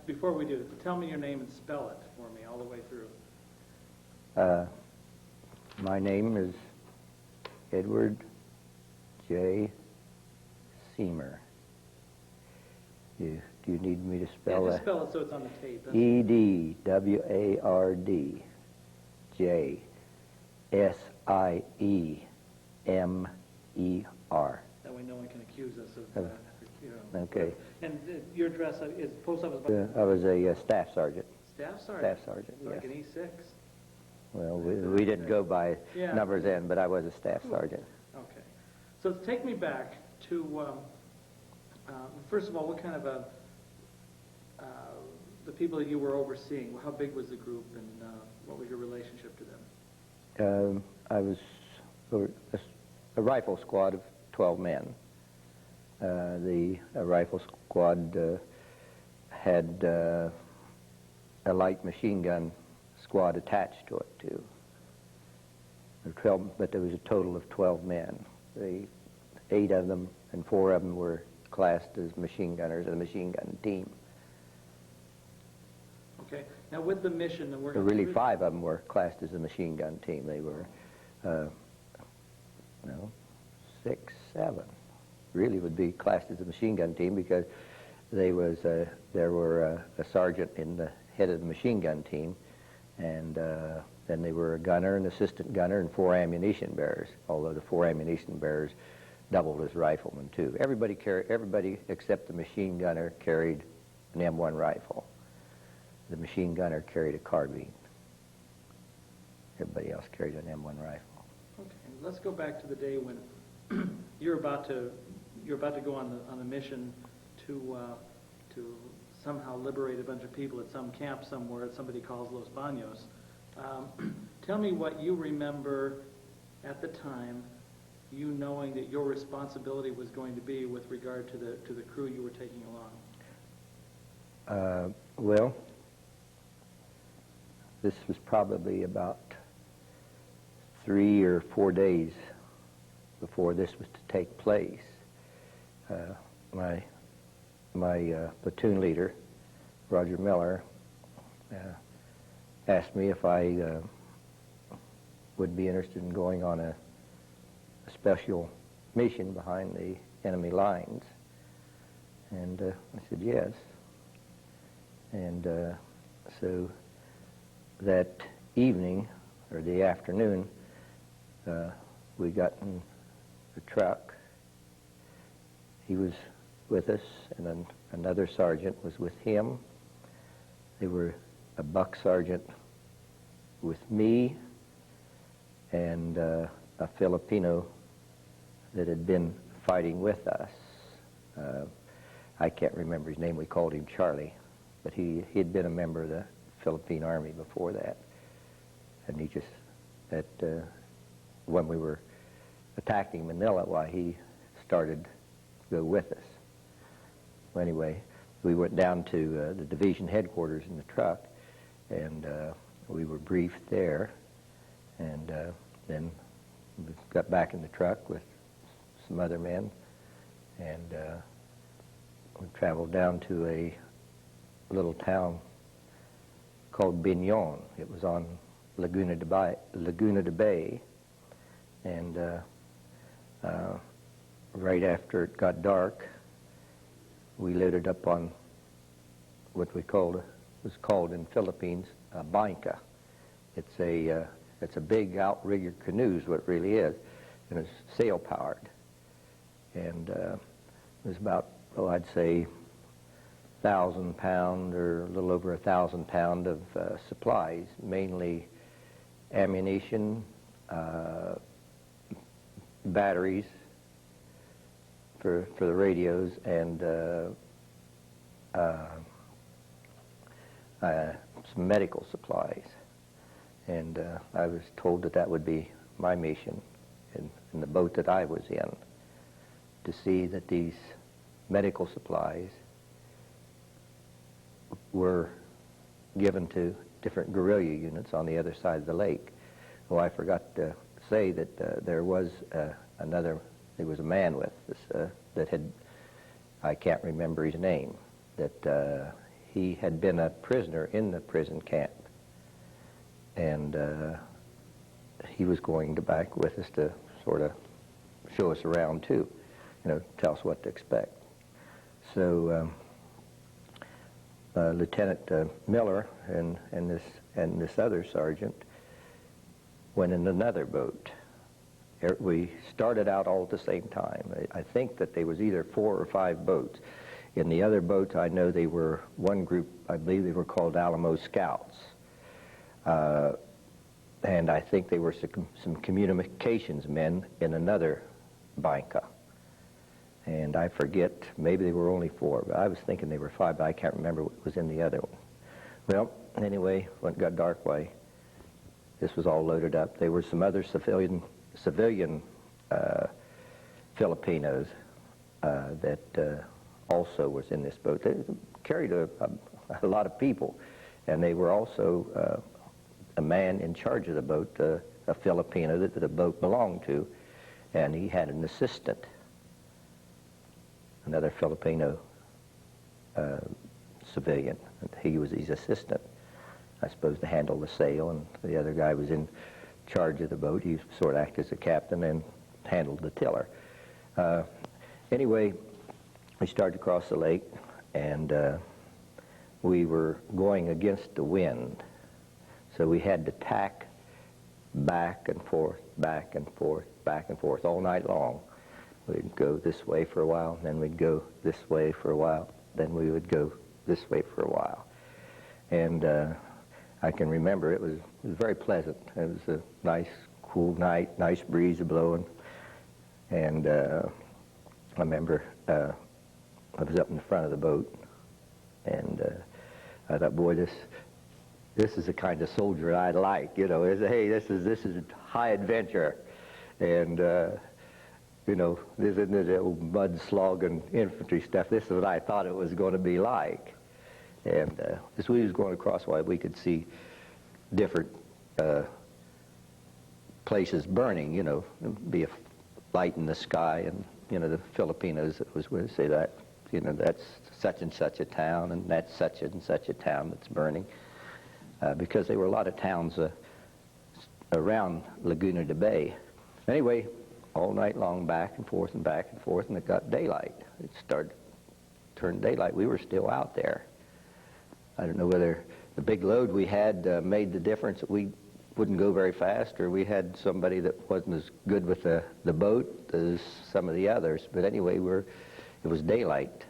before we do, tell me your name and spell it for me all the way through. My name is Edward J. Siemer. Do you need me to spell Yeah, that? just spell it so it's on the tape. Edward J. Siemer. That way no one can accuse us of, you know. Okay. And your address is post office. I was a staff sergeant. Staff sergeant. Staff sergeant. Like Yes. an E6. Well, we didn't go by Yeah. numbers then, but I was a staff sergeant. Okay. So take me back to, first of all, what kind of the people that you were overseeing, how big was the group, and what was your relationship to them? I was a rifle squad of 12 men. The rifle squad had a light machine gun squad attached to it too. But there was a total of 12 men. 8 of them and 4 of them were classed as machine gunners of the machine gun team. Okay. Now with the mission, and we're Really 5 of them were classed as a machine gun team. They were, 6, 7 really would be classed as a machine gun team because there were a sergeant in the head of the machine gun team, and then they were a gunner, an assistant gunner, and 4 ammunition bearers, although the 4 ammunition bearers doubled as riflemen too. Everybody except the machine gunner carried an M1 rifle. The machine gunner carried a carbine. Everybody else carried an M1 rifle. Okay, let's go back to the day when you're about to go on the mission to somehow liberate a bunch of people at some camp somewhere that somebody calls Los Baños. Tell me what you remember at the time, you knowing that your responsibility was going to be with regard to the crew you were taking along. Well, this was probably about 3 or 4 days before this was to take place. My platoon leader, Roger Miller, asked me if I would be interested in going on a special mission behind the enemy lines. And I said yes. And so that evening, or the afternoon, we got in the truck. He was with us, and then another sergeant was with him. They were a buck sergeant with me and a Filipino that had been fighting with us. I can't remember his name. We called him Charlie, but he had been a member of the Philippine Army before that. And he just, when we were attacking Manila, why he started to go with us. Well, anyway, we went down to the division headquarters in the truck, and we were briefed there, and then we got back in the truck with some other men, and we traveled down to a little town called Bignon. It was on Laguna de Bay, and right after it got dark, we loaded up on what was called in Philippines a banca. It's a big outrigger canoe is what it really is, and it's sail powered. And it was about, I'd say 1,000 pound or a little over 1,000 pound of supplies, mainly ammunition, batteries for the radios, and some medical supplies. And I was told that would be my mission in the boat that I was in, to see that these medical supplies were given to different guerrilla units on the other side of the lake. Oh, I forgot to say that there was a man with us that had, I can't remember his name, that he had been a prisoner in the prison camp, and he was going to back with us to sort of show us around too, tell us what to expect. So Lieutenant Miller and this other sergeant went in another boat. We started out all at the same time. I think that there was either 4 or 5 boats. In the other boats, I know they were one group, I believe they were called Alamo Scouts. And I think they were some communications men in another banca. And I forget, maybe they were only 4, but I was thinking they were 5, but I can't remember what was in the other one. Well, anyway, when it got dark, this was all loaded up. There were some other civilian Filipinos that also was in this boat. They carried a lot of people, and they were also a man in charge of the boat, a Filipino that the boat belonged to, and he had an assistant, another Filipino civilian. He was his assistant, I suppose, to handle the sail, and the other guy was in charge of the boat. He sort of acted as a captain and handled the tiller. Anyway, we started to cross the lake, and we were going against the wind, so we had to tack back and forth, back and forth, back and forth all night long. We'd go this way for a while, then we'd go this way for a while, then we would go this way for a while. And I can remember it was very pleasant. It was a nice, cool night, nice breeze blowing. And I remember I was up in the front of the boat, and I thought, boy, this is the kind of soldier I'd like. Hey, this is high adventure, and this isn't the old mud slogging infantry stuff. This is what I thought it was going to be like. And as we was going across, we could see different places burning, be a light in the sky, and, the Filipinos would say that, that's such and such a town, and that's such and such a town that's burning. Because there were a lot of towns around Laguna de Bay. Anyway, all night long, back and forth, and it got daylight. It started to turn daylight. We were still out there. I don't know whether the big load we had made the difference that we wouldn't go very fast, or we had somebody that wasn't as good with the boat as some of the others. But anyway, it was daylight,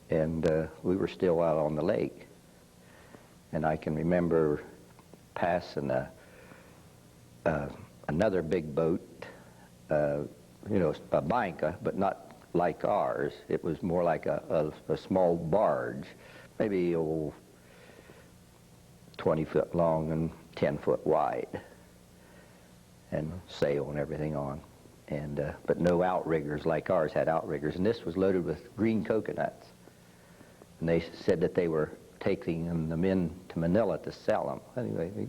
and we were still out on the lake. And I can remember passing another big boat, a banca, but not like ours. It was more like a small barge, maybe 20 foot long and 10 foot wide, and sail and everything on. And but no outriggers like ours had outriggers. And this was loaded with green coconuts. And they said that they were taking them in to Manila to sell them. Anyway, we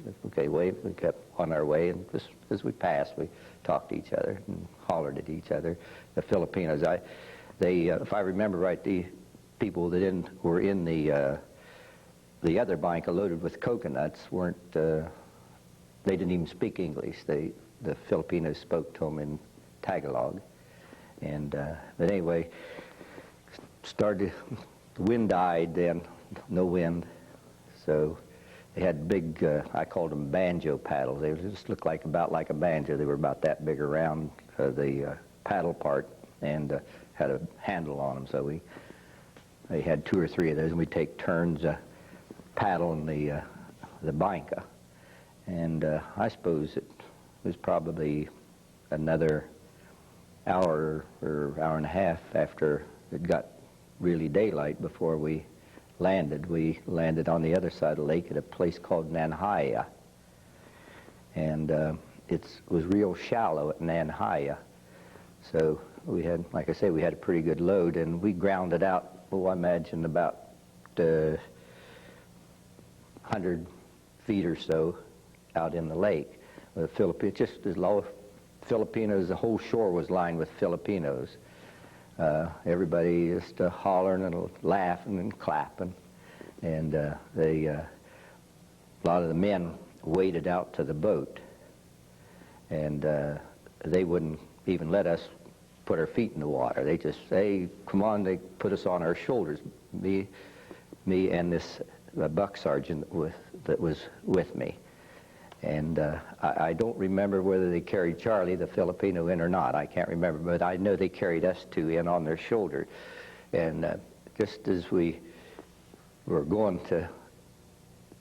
kept on our way, and just as we passed, we talked to each other and hollered at each other. The Filipinos, if I remember right, the people that were in the other banca loaded with coconuts weren't. They didn't even speak English. The Filipinos spoke to them in Tagalog, and but anyway, the wind died then. No wind, so they had big, I called them banjo paddles. They just looked about like a banjo. They were about that big around the paddle part, and had a handle on them. So they had 2 or 3 of those, and we'd take turns paddling the banca. And I suppose it was probably another hour or hour and a half after it got really daylight before we landed. We landed on the other side of the lake at a place called Nanhaya, and it was real shallow at Nanhaya. So we had, like I say, we had a pretty good load, and we grounded out, I imagine about 100 feet or so out in the lake. The Filipinos, the whole shore was lined with Filipinos. Everybody just hollering and laughing and clapping. and a lot of the men waded out to the boat, and they wouldn't even let us put our feet in the water. They just say, come on, they put us on our shoulders, me and this buck sergeant that was with me. And I don't remember whether they carried Charlie, the Filipino, in or not. I can't remember, but I know they carried us two in on their shoulder. And just as we were going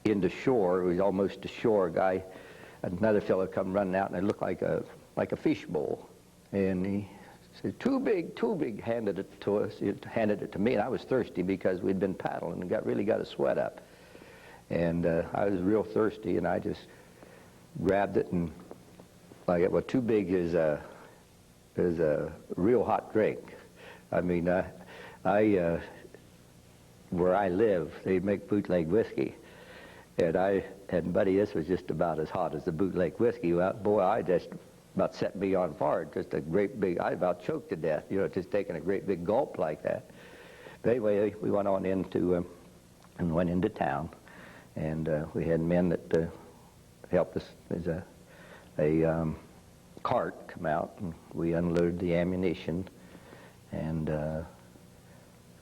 into shore, it was almost to shore, another fellow come running out, and it looked like a fish bowl. And he said, too big, handed it to us, handed it to me, and I was thirsty because we'd been paddling and really got a sweat up. And I was real thirsty, and I just grabbed it, and well, too big is a real hot drink. I mean, where I live, they make bootleg whiskey, and buddy, this was just about as hot as the bootleg whiskey. Well, boy, I just about set me on fire. Just a great big, I about choked to death, just taking a great big gulp like that. But anyway, we went on into and went into town, and we had men that helped us. There's a cart come out, and we unloaded the ammunition and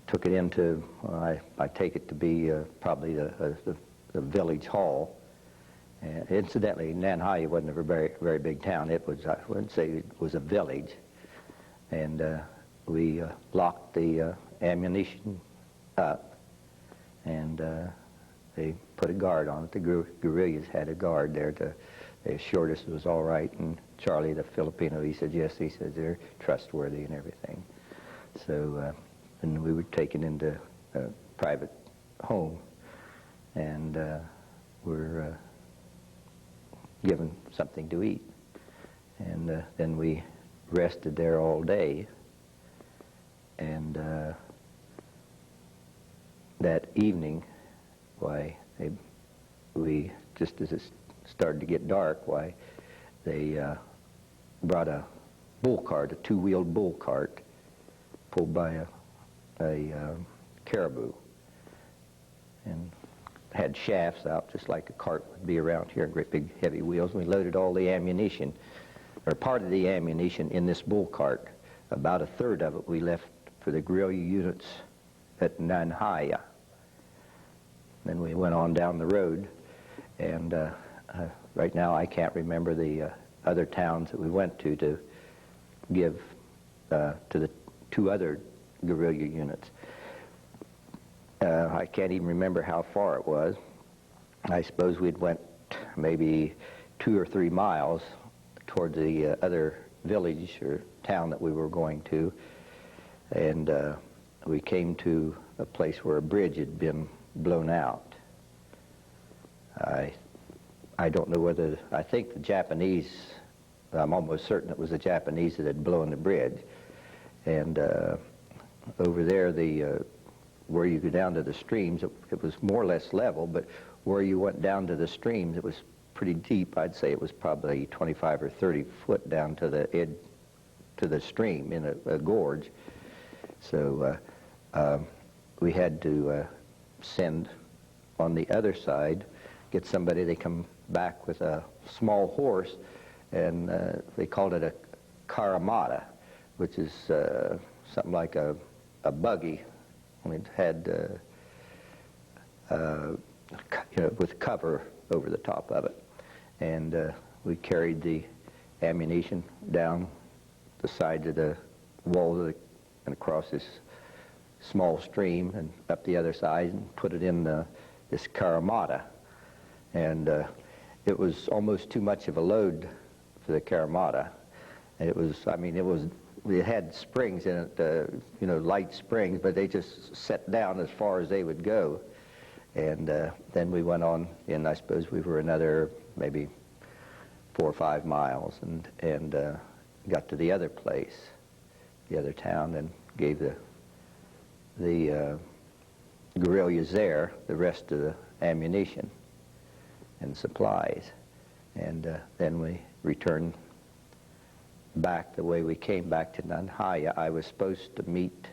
took it into, I take it to be probably the village hall. Incidentally, Nanhai wasn't a very big town. It was, I wouldn't say it was a village. And we locked the ammunition up, and they put a guard on it. The guerrillas had a guard there. They assured us it was all right. And Charlie, the Filipino, he said, yes, he said, they're trustworthy and everything. So, and we were taken into a private home, and were given something to eat. And then we rested there all day. And that evening, we, just as it started to get dark, they brought a bull cart, a two-wheeled bull cart, pulled by a caribou, and had shafts out just like a cart would be around here, great big heavy wheels. And we loaded all the ammunition, or part of the ammunition, in this bull cart. About a third of it we left for the guerrilla units at Nanhai. Then we went on down the road, and right now I can't remember the other towns that we went to give to the two other guerrilla units. I can't even remember how far it was. I suppose we'd went maybe 2 or 3 miles toward the other village or town that we were going to, and we came to a place where a bridge had been blown out. I don't know whether, I think the Japanese, I'm almost certain it was the Japanese that had blown the bridge. And over there, where you go down to the streams, it was more or less level, but where you went down to the streams, it was pretty deep. I'd say it was probably 25 or 30 foot down to the edge, to the stream in a gorge. So we had to send on the other side, get somebody. They come back with a small horse, and they called it a caramata, which is something like a buggy. It had, with cover over the top of it. And we carried the ammunition down the sides of the wall and across this small stream and up the other side and put it in this caramata. And it was almost too much of a load for the caramata. It was, it had springs in it, light springs, but they just set down as far as they would go. And then we went on, and I suppose we were another maybe 4 or 5 miles, and got to the other place, the other town, and gave the guerrillas there the rest of the ammunition and supplies. And then we returned back the way we came back to Nanhai. I was supposed to meet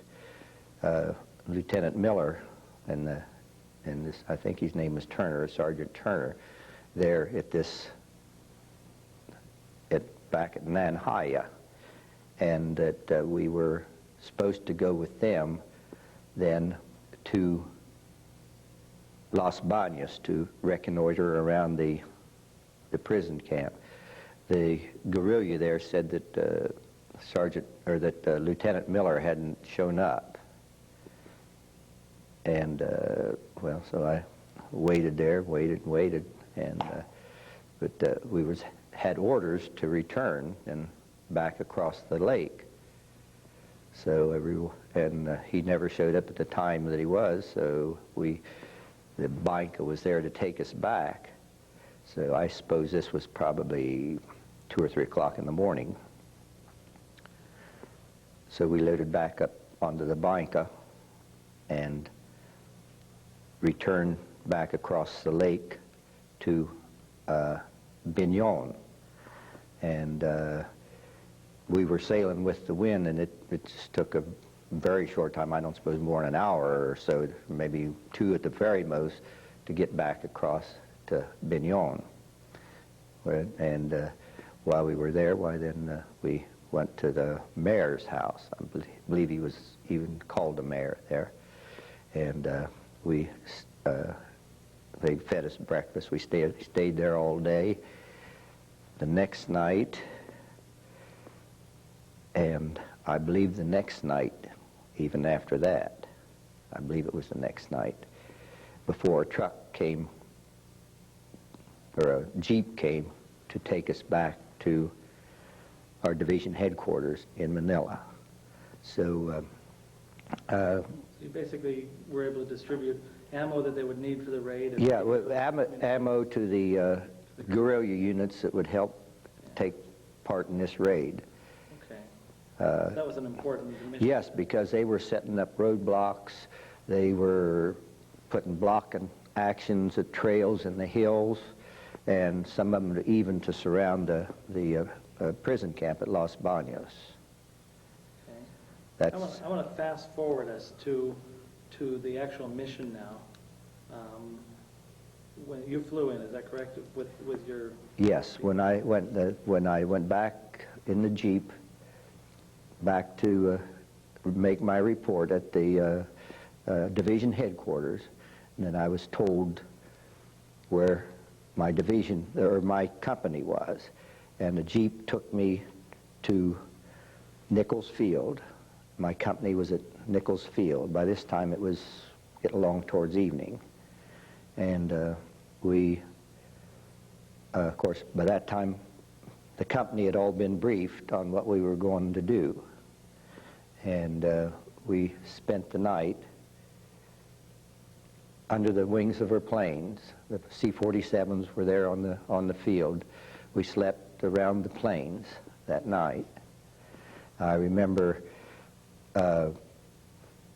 Lieutenant Miller in and this, I think his name was Turner, Sergeant Turner, there at this, back at Nanhaya, and that we were supposed to go with them then to Los Baños to reconnoiter around the prison camp. The guerrilla there said that Lieutenant Miller hadn't shown up, and well, so I waited there, waited, and but we had orders to return and back across the lake. So he never showed up at the time that he was, so the Banca was there to take us back. So I suppose this was probably 2 or 3 o'clock in the morning. So we loaded back up onto the Banca and returned back across the lake to Biñón. And we were sailing with the wind, and it just took a very short time, I don't suppose more than an hour or so, maybe 2 at the very most, to get back across to Biñón. And while we were there, we went to the mayor's house. I believe he was even called the mayor there. And they fed us breakfast. We stayed there all day. The next night, and I believe the next night, even after that, I believe it was the next night, before a truck came, or a Jeep came to take us back to our division headquarters in Manila. So you basically were able to distribute ammo that they would need for the raid? Yeah, well, ammo to the guerrilla units that would help take part in this raid. Okay. That was an important mission. Yes, because they were setting up roadblocks. They were putting blocking actions at trails in the hills, and some of them even to surround the prison camp at Los Baños. Okay. I want to fast forward us to the actual mission now. When you flew in, is that correct? With your Yes, when I went back in the Jeep back to make my report at the division headquarters, and then I was told where my division or my company was, and the Jeep took me to Nichols Field. My company was at Nichols Field. By this time it was getting along towards evening, and of course, by that time, the company had all been briefed on what we were going to do. And we spent the night under the wings of our planes. The C-47s were there on the field. We slept around the planes that night. I remember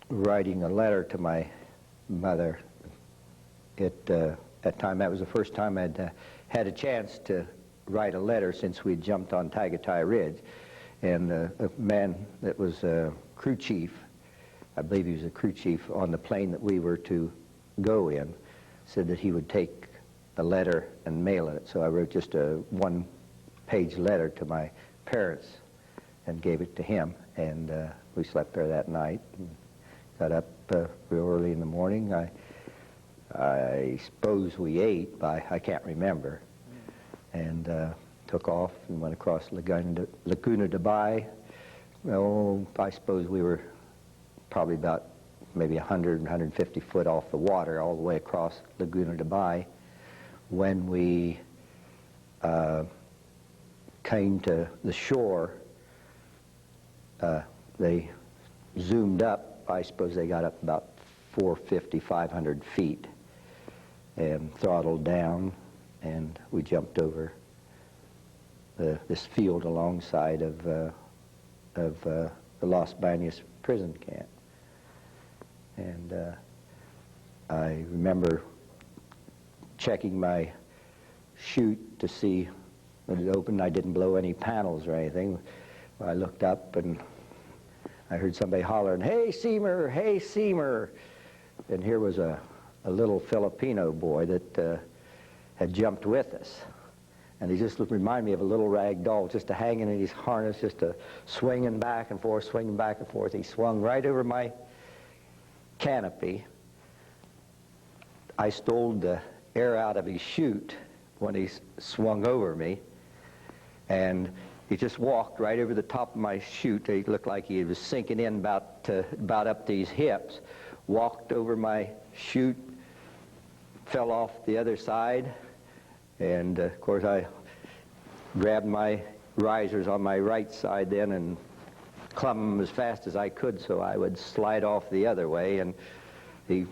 writing a letter to my mother. At time, that was the first time I'd had a chance to write a letter since we'd jumped on Tagatai Ridge. And a man that was a crew chief, I believe he was a crew chief on the plane that we were to go in, said that he would take a letter and mail it. So I wrote just a 1-page letter to my parents and gave it to him. And we slept there that night and got up real early in the morning. I suppose we ate, but I can't remember. And took off and went across Laguna de Bay. Well, I suppose we were probably about maybe 100, 150 foot off the water all the way across Laguna de Bay. When we came to the shore, they zoomed up. I suppose they got up about 450, 500 feet and throttled down, and we jumped over this field alongside of the Los Baños Prison Camp. And I remember checking my chute to see when it opened. I didn't blow any panels or anything. I looked up and I heard somebody hollering, "Hey, Siemer! Hey, Siemer!" And here was a a little Filipino boy that had jumped with us. And he just reminded me of a little rag doll, just hanging in his harness, just swinging back and forth, swinging back and forth. He swung right over my canopy. I stole the air out of his chute when he swung over me, and he just walked right over the top of my chute. He looked like he was sinking in about up these hips, walked over my chute, fell off the other side, and of course I grabbed my risers on my right side then and clumb them as fast as I could so I would slide off the other way, and the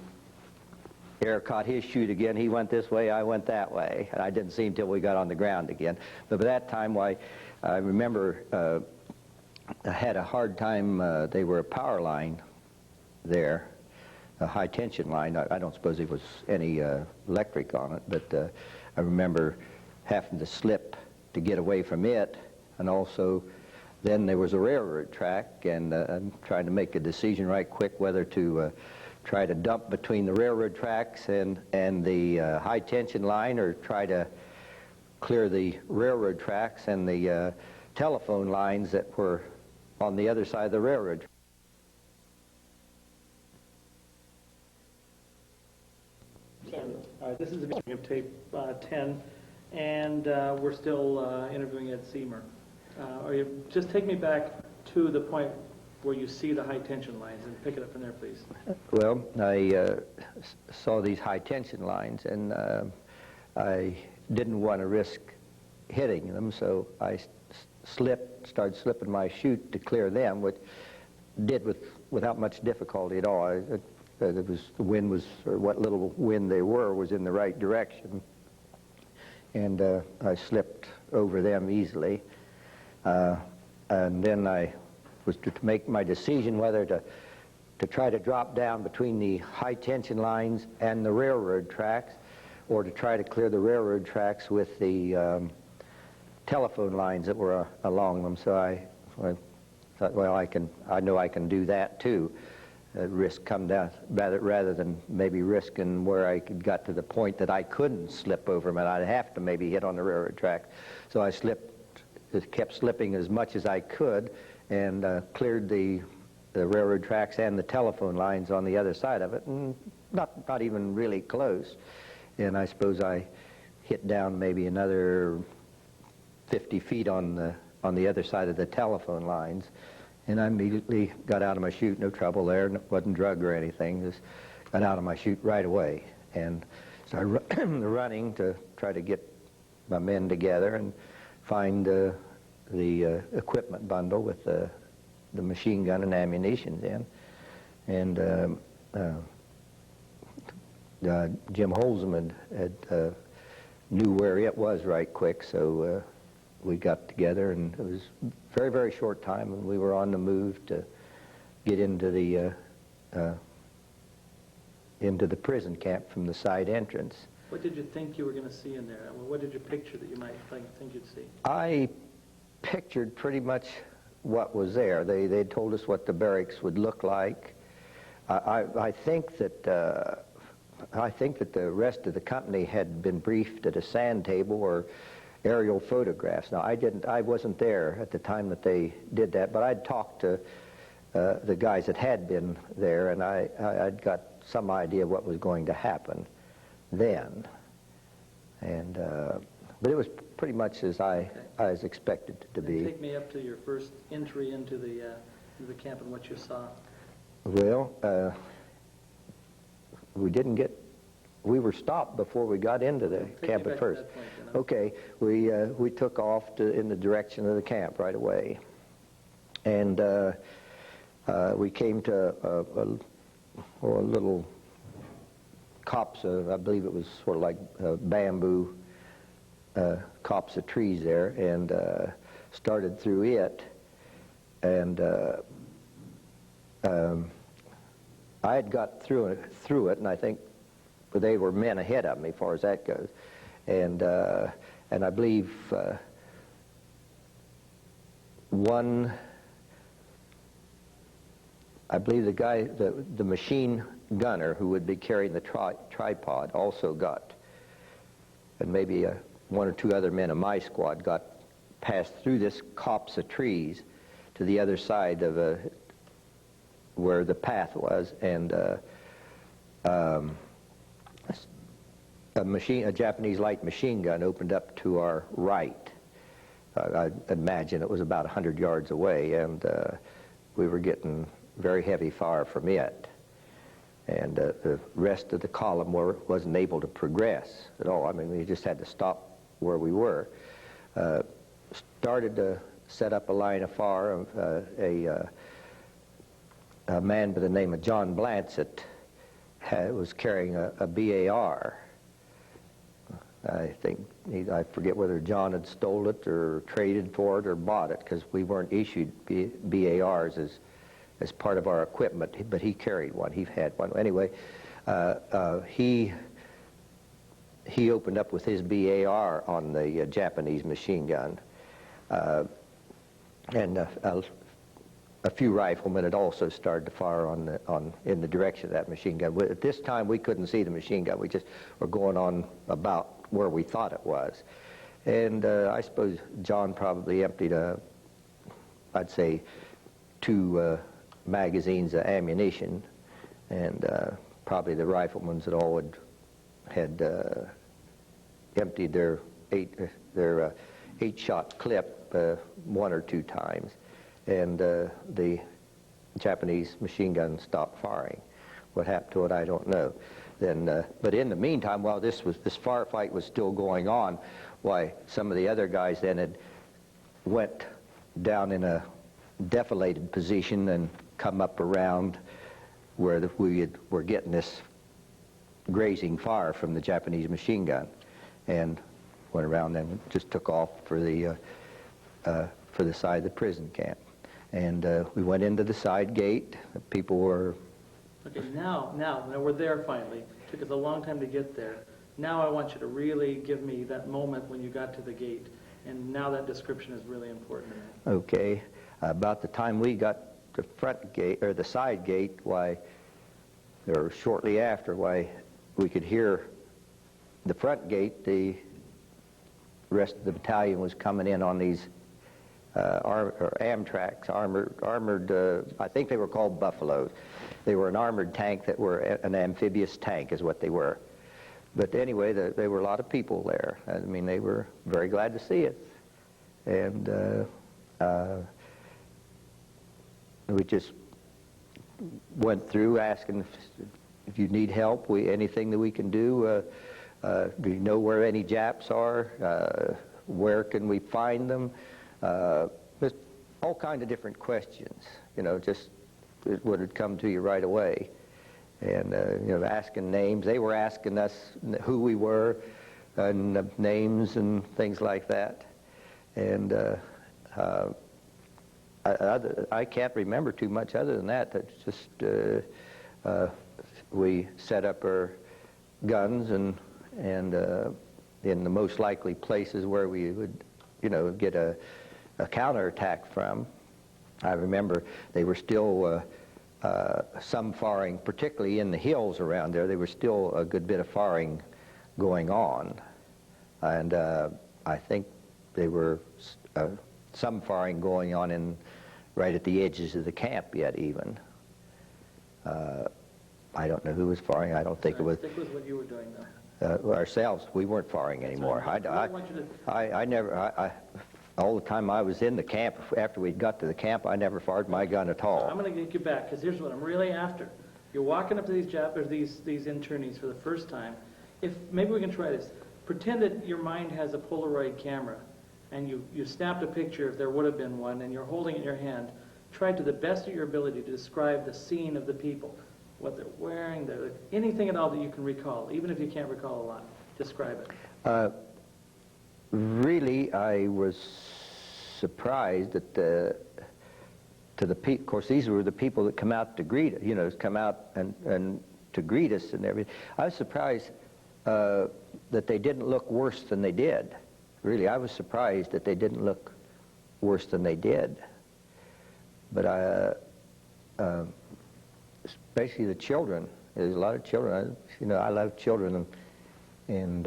air caught his chute again. He went this way, I went that way, and I didn't see him until we got on the ground again. But by that time, I remember I had a hard time. They were a power line there, a high tension line. I don't suppose there was any electric on it, but I remember having to slip to get away from it, and also then there was a railroad track, and I'm trying to make a decision right quick whether to try to dump between the railroad tracks and the high tension line, or try to clear the railroad tracks and the telephone lines that were on the other side of the railroad. All right, this is the beginning of tape 10, and we're still interviewing Ed Siemer. Just take me back to the point where you see the high tension lines and pick it up from there, please. Well, I saw these high tension lines, and I didn't want to risk hitting them, so I started slipping my chute to clear them, which did without much difficulty at all. The wind was, or what little wind they were, was in the right direction, and I slipped over them easily. And then I was to make my decision whether to try to drop down between the high tension lines and the railroad tracks, or to try to clear the railroad tracks with the telephone lines that were along them. So I thought, well, I know I can do that too. Risk come down rather than maybe risking where I got to the point that I couldn't slip over them and I'd have to maybe hit on the railroad track. So I kept slipping as much as I could, and cleared the railroad tracks and the telephone lines on the other side of it, and not even really close. And I suppose I hit down maybe another 50 feet on the other side of the telephone lines, and I immediately got out of my chute. No trouble there, wasn't drugged or anything, just got out of my chute right away and started running to try to get my men together and find the equipment bundle with the machine gun and ammunition in. And Jim Holzman had knew where it was right quick, so we got together, and it was very, very short time, and we were on the move to get into the prison camp from the side entrance. What did you think you were going to see in there? What did you picture that you might think you'd see? I pictured pretty much what was there. They told us what the barracks would look like. I think that the rest of the company had been briefed at a sand table or aerial photographs. Now I wasn't there at the time that they did that, but I'd talked to the guys that had been there, and I'd got some idea what was going to happen then. And but it was pretty much as I was expected it to be. Take me up to your first entry into the camp and what you saw. Well, we were stopped before we got into the camp at first. Okay, we took off in the direction of the camp right away, and we came to a little copse of, I believe it was sort of like bamboo copse of trees there, and started through it, and I had got through it, and I think they were men ahead of me as far as that goes, and I believe the guy, the machine gunner who would be carrying the tripod also got, and maybe one or two other men of my squad got passed through this copse of trees to the other side of where the path was, and a Japanese light machine gun opened up to our right. I imagine it was about 100 yards away, and we were getting very heavy fire from it. And the rest of the column wasn't able to progress at all. I mean, we just had to stop where we were. Started to set up a line of fire of a man by the name of John Blancett was carrying a BAR. I think, I forget whether John had stole it or traded for it or bought it, because we weren't issued BARs as part of our equipment, but he carried one. He had one. Anyway, he opened up with his BAR on the Japanese machine gun. And a few riflemen had also started to fire in the direction of that machine gun. At this time, we couldn't see the machine gun. We just were going on about where we thought it was. And I suppose John probably emptied I'd say 2 magazines of ammunition, and probably the riflemen had all had emptied their 8-shot clip 1 or 2 times, and the Japanese machine gun stopped firing. What happened to it, I don't know. Then, but in the meantime, while this firefight was still going on, why, some of the other guys then had went down in a defilated position and come up around where we were getting this grazing fire from the Japanese machine gun, and went around and just took off for the side of the prison camp. And we went into the side gate. People were... Okay, now we're there finally. It took us a long time to get there. Now I want you to really give me that moment when you got to the gate, and now that description is really important to me. Okay, about the time we got the front gate, or the side gate, why, or shortly after, why, we could hear the front gate. The rest of the battalion was coming in on these Amtraks, armored, I think they were called Buffaloes. They were an armored tank that were an amphibious tank is what they were. But anyway, there were a lot of people there. I mean, they were very glad to see us. And we just went through asking if you need help, anything that we can do. Do you know where any Japs are? Where can we find them? Just all kinds of different questions, you know, just what had come to you right away. And, you know, asking names. They were asking us who we were, and names and things like that. And I can't remember too much other than that. That's just, we set up our guns and in the most likely places where we would, you know, get a counterattack from. I remember they were still some firing, particularly in the hills around there. There was still a good bit of firing going on, and I think there were some firing going on right at the edges of the camp yet. Even I don't know who was firing. I don't think it was. Stick with what you were doing, though. Ourselves, we weren't firing anymore. I never. All the time I was in the camp, after we got to the camp, I never fired my gun at all. I'm going to get you back, because here's what I'm really after. You're walking up to these these internees for the first time. Maybe we can try this. Pretend that your mind has a Polaroid camera, and you snapped a picture if there would have been one, and you're holding it in your hand. Try to the best of your ability to describe the scene of the people, what they're wearing, anything at all that you can recall, even if you can't recall a lot. Describe it. Really, I was surprised at of course, these were the people that come out to greet us, you know, come out and to greet us and everything. I was surprised that they didn't look worse than they did. Really, I was surprised that they didn't look worse than they did. But especially the children, There's a lot of children. You know, I love children, and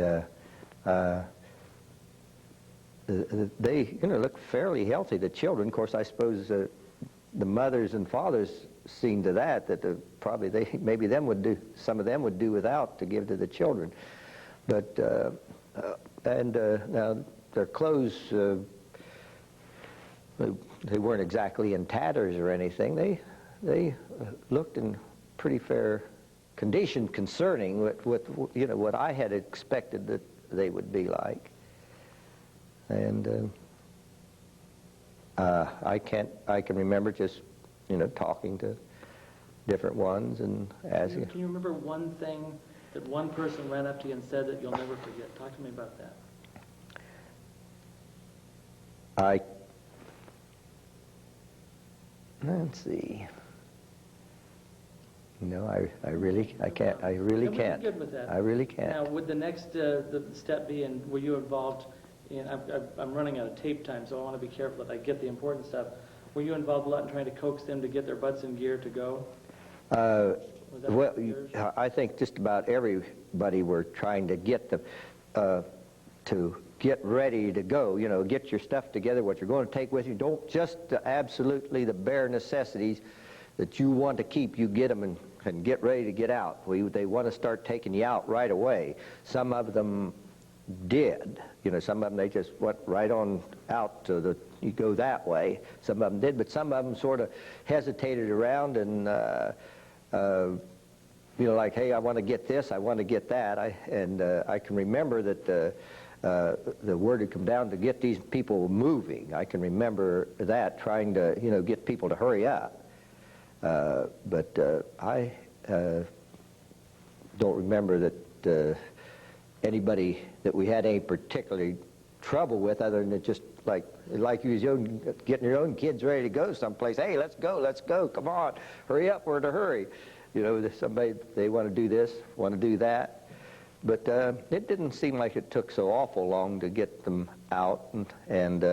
they, you know, look fairly healthy, the children. Of course, I suppose the mothers and fathers seen to that probably maybe some of them would do without to give to the children. But now their clothes, they weren't exactly in tatters or anything. They looked in pretty fair condition concerning what I had expected that they would be like. And I can remember just, you know, talking to different ones and asking. Can you remember one thing that one person ran up to you and said that you'll never forget? Talk to me about that. Let's see. No, I really can't. I really can't. Good with that. I really can't. Now, would the next the step be, and were you involved in? I'm running out of tape time, so I want to be careful that I get the important stuff. Were you involved a lot in trying to coax them to get their butts in gear to go? Well, I think just about everybody were trying to get them to get ready to go. You know, get your stuff together, what you're going to take with you. Don't just absolutely the bare necessities that you want to keep. You get them and get ready to get out. They want to start taking you out right away. Some of them did. You know, some of them, they just went right on out to you go that way. Some of them did, but some of them sort of hesitated around and, you know, like, hey, I want to get this, I want to get that. I can remember that the word had come down to get these people moving. I can remember that, trying to, you know, get people to hurry up. But I don't remember that anybody that we had any particular trouble with, other than just like you was young, getting your own kids ready to go someplace. Hey, let's go, come on, hurry up, we're in a hurry. You know, somebody, they want to do this, want to do that. But it didn't seem like it took so awful long to get them out, and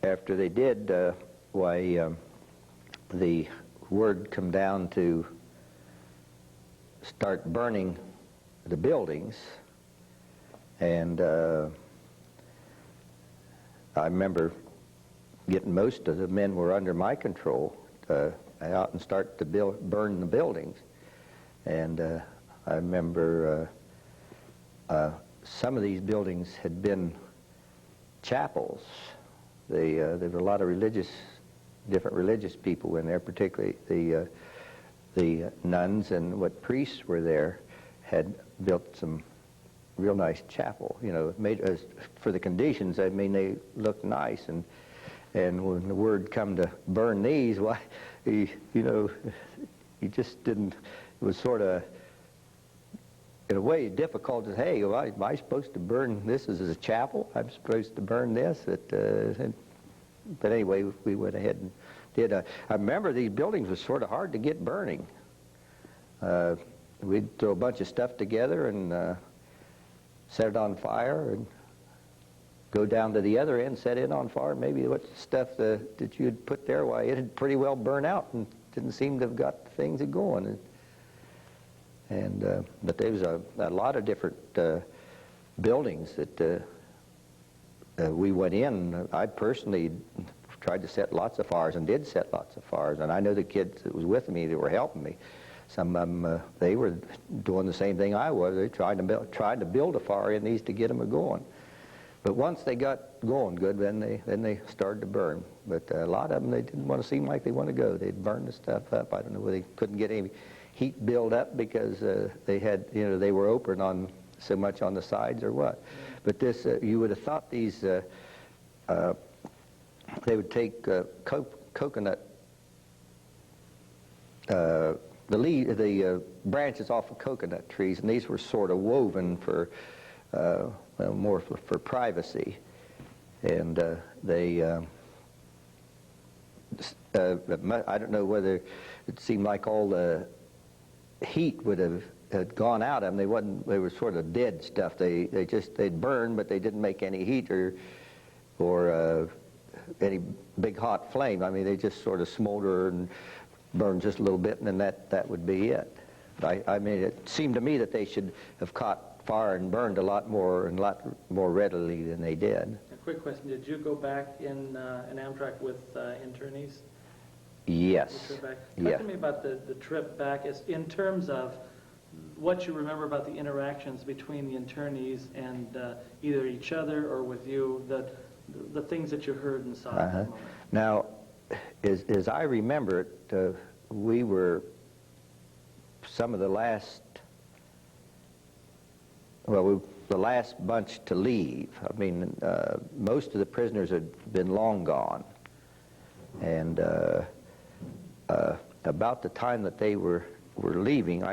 after they did, the word come down to start burning the buildings, and I remember getting most of the men were under my control out and start to burn the buildings. And I remember some of these buildings had been chapels. There were a lot of different religious people in there, particularly the nuns and what priests were there had built some real nice chapel. You know, made for the conditions. I mean, they looked nice, and when the word come to burn these, why, you know, he just didn't. It was sort of, in a way, difficult to say, hey, well, am I supposed to burn this as a chapel? I'm supposed to burn this? But anyway, we went ahead and did. I remember these buildings was sort of hard to get burning. We'd throw a bunch of stuff together and set it on fire and go down to the other end, set it on fire. Maybe what stuff that you had put there, why, it had pretty well burned out and didn't seem to have got the things going. But there was a lot of different buildings that we went in. I personally tried to set lots of fires and did set lots of fires. And I know the kids that was with me that were helping me. Some of them, they were doing the same thing I was. They tried to build a fire in these to get them going. But once they got going good, then they started to burn. But a lot of them, they didn't want to seem like they want to go. They'd burn the stuff up. I don't know whether they couldn't get any heat build up because they had, you know, they were open on so much on the sides or what. But this, you would have thought these, they would take coconut, the branches off of coconut trees, and these were sort of woven for, well, more for privacy. And I don't know whether it seemed like all the heat would have had gone out of them. They were sort of dead stuff. They'd burn, but they didn't make any heat or any big hot flame. I mean, they just sort of smolder and burn just a little bit, and then that would be it. I mean, it seemed to me that they should have caught fire and burned a lot more readily than they did. A quick question, did you go back in Amtrak with internees? Yes. Talk Yeah. to me about the trip back in terms of what you remember about the interactions between the internees and either each other or with you, the things that you heard and saw at that moment. Now, as I remember it, we were some of the last, the last bunch to leave. I mean, most of the prisoners had been long gone. And about the time that they were leaving,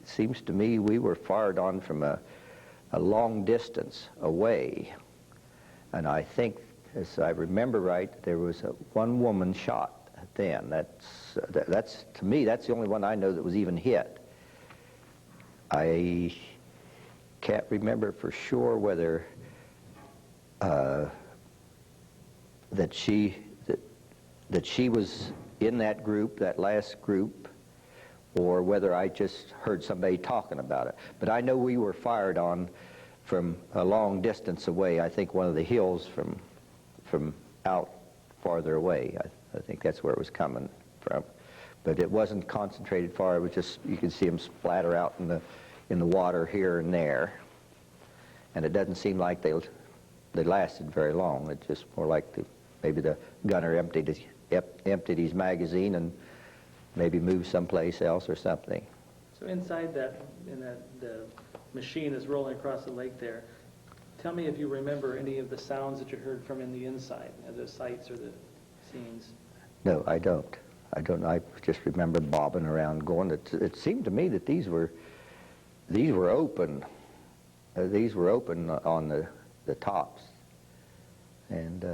seems to me we were fired on from a long distance away. And I think, as I remember right, there was one woman shot then. That's to me, that's the only one I know that was even hit. I can't remember for sure whether that she was in that group, that last group, or whether I just heard somebody talking about it. But I know we were fired on from a long distance away. I think one of the hills from out farther away. I think that's where it was coming from. But it wasn't concentrated fire. It was just, you could see them splatter out in the water here and there. And it doesn't seem like they lasted very long. It's just more like maybe the gunner emptied his magazine and maybe moved someplace else or something. So inside the machine is rolling across the lake there. Tell me if you remember any of the sounds that you heard from in the inside, the sights or the scenes. No, I don't. I just remember bobbing around going. It seemed to me that these were open. These were open on the tops. And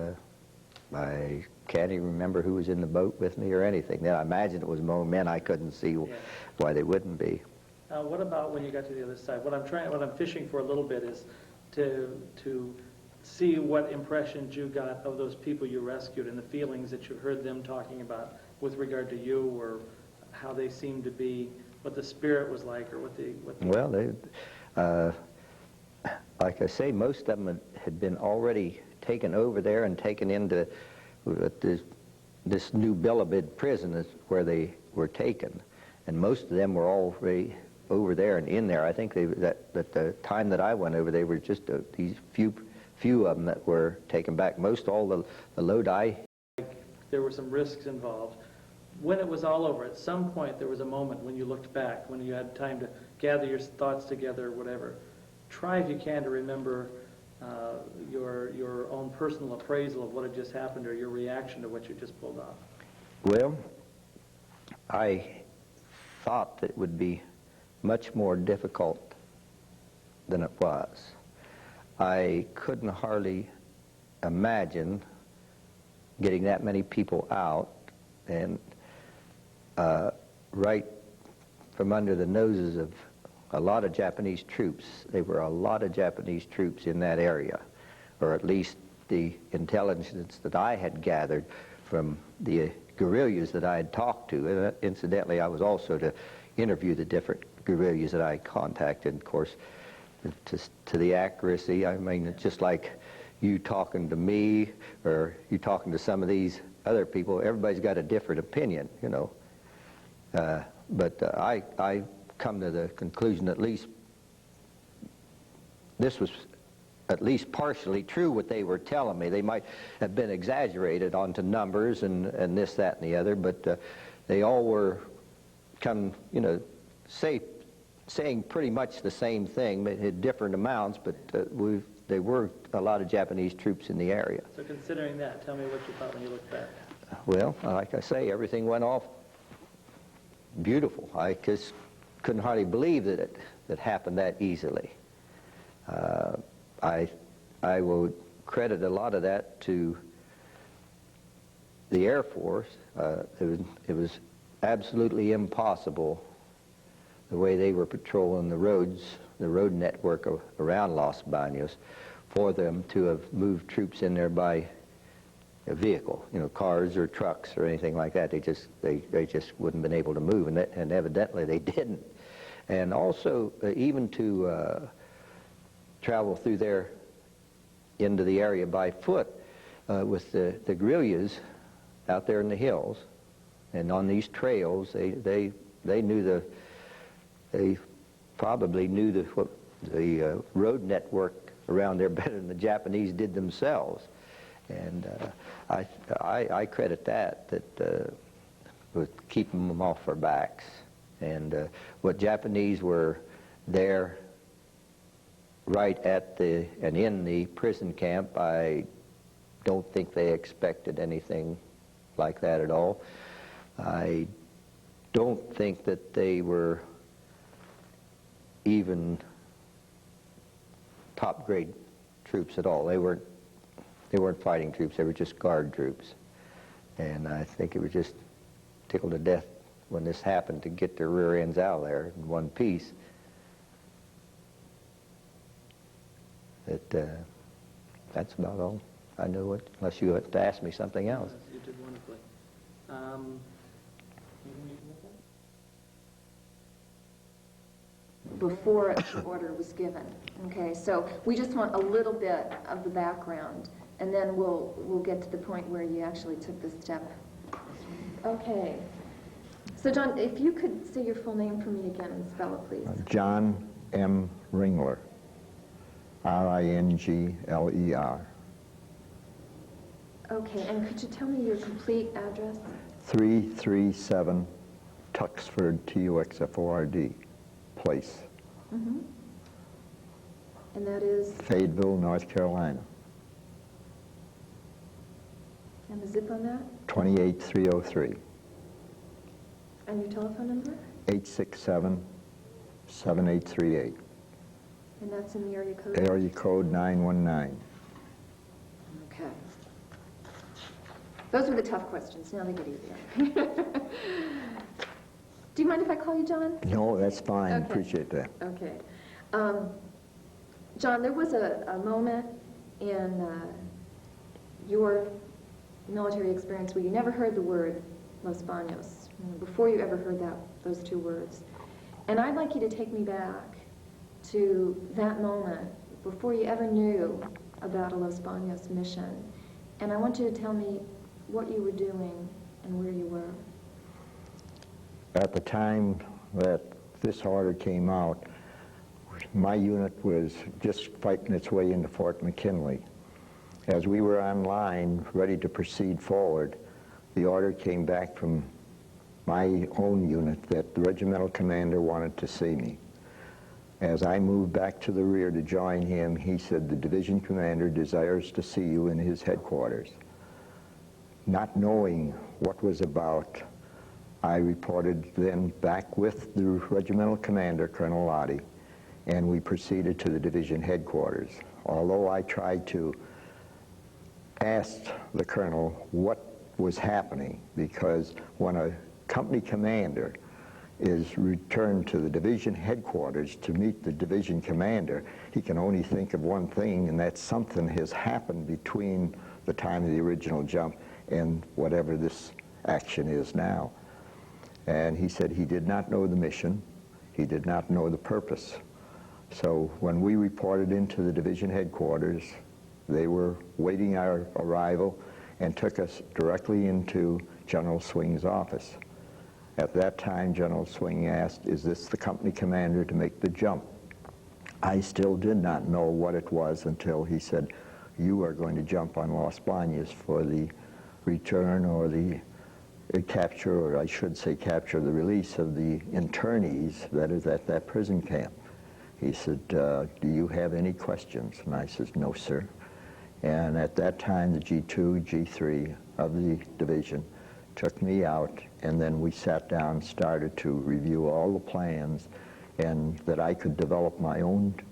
I can't even remember who was in the boat with me or anything. I imagine it was more men. I couldn't see why they wouldn't be. What about when you got to the other side? What I'm fishing for a little bit is to see what impressions you got of those people you rescued and the feelings that you heard them talking about with regard to you, or how they seemed to be, what the spirit was like, or what the Well, like I say, most of them had been already taken over there and taken into this new Bilibid prison is where they were taken, and most of them were already over there and in there. I think that the time that I went over, they were just these few of them that were taken back. All the load there were some risks involved. When it was all over, at some point there was a moment when you looked back, when you had time to gather your thoughts together or whatever. Try, if you can, to remember your own personal appraisal of what had just happened, or your reaction to what you just pulled off. Well, I thought that it would be much more difficult than it was. I couldn't hardly imagine getting that many people out, and right from under the noses of a lot of Japanese troops. There were a lot of Japanese troops in that area, or at least the intelligence that I had gathered from the guerrillas that I had talked to. And incidentally, I was also to interview the different guerrillas that I contacted. Of course, to the accuracy, I mean, it's just like you talking to me or you talking to some of these other people. Everybody's got a different opinion, you know. But I come to the conclusion at least this was at least partially true what they were telling me. They might have been exaggerated onto numbers and this, that, and the other, but they all were saying pretty much the same thing, but at different amounts, but there were a lot of Japanese troops in the area. So considering that, tell me what you thought when you looked back. Well, like I say, everything went off beautiful. I just couldn't hardly believe that it happened that easily. I will credit a lot of that to the Air Force. It was absolutely impossible the way they were patrolling the roads, the road network around Los Baños, for them to have moved troops in there by a vehicle, cars or trucks or anything like that. They just wouldn't been able to move, and evidently they didn't. And also, even to travel through there into the area by foot with the guerrillas out there in the hills and on these trails, they probably knew the road network around there better than the Japanese did themselves. And I credit that with keeping them off our backs. And what Japanese were there right at and in the prison camp, I don't think they expected anything like that at all. I don't think that they were even top grade troops at all. They weren't fighting troops, they were just guard troops. And I think it was just tickled to death when this happened to get their rear ends out of there in one piece. That's about all I know, unless you have to ask me something else. You did wonderfully. Before the order was given. Okay, so we just want a little bit of the background, and then we'll get to the point where you actually took this step. Okay. So John, if you could say your full name for me again and spell it, please. John M. Ringler, R-I-N-G-L-E-R. Okay, and could you tell me your complete address? 337 Tuxford, T-U-X-F-O-R-D, Place. Mm-hmm. And that is? Fayetteville, North Carolina. And the zip on that? 28303. And your telephone number? 867-7838. And that's in the area code? Area code 919. Okay. Those were the tough questions. Now they get easier. Do you mind if I call you John? No, that's fine. Okay. Appreciate that. Okay. John, there was a moment in your military experience where you never heard the word Los Baños, before you ever heard those two words. And I'd like you to take me back to that moment before you ever knew about a Los Baños mission. And I want you to tell me what you were doing and where you were. At the time that this order came out, my unit was just fighting its way into Fort McKinley. As we were on line, ready to proceed forward, the order came back from my own unit that the regimental commander wanted to see me. As I moved back to the rear to join him, he said, "The division commander desires to see you in his headquarters." Not knowing what was about, I reported then back with the regimental commander, Colonel Lottie, and we proceeded to the division headquarters. Although I tried to ask the colonel what was happening, because when a company commander is returned to the division headquarters to meet the division commander, he can only think of one thing, and that something has happened between the time of the original jump and whatever this action is now. And he said he did not know the mission, he did not know the purpose. So when we reported into the division headquarters, they were waiting our arrival and took us directly into General Swing's office. At that time, General Swing asked, "Is this the company commander to make the jump?" I still did not know what it was until he said, "You are going to jump on Los Baños for the return or the capture, or I should say capture, the release of the internees that is at that prison camp." He said, "Do you have any questions?" And I said, "No, sir." And at that time, the G2, G3 of the division took me out, and then we sat down and started to review all the plans, and that I could develop my own jump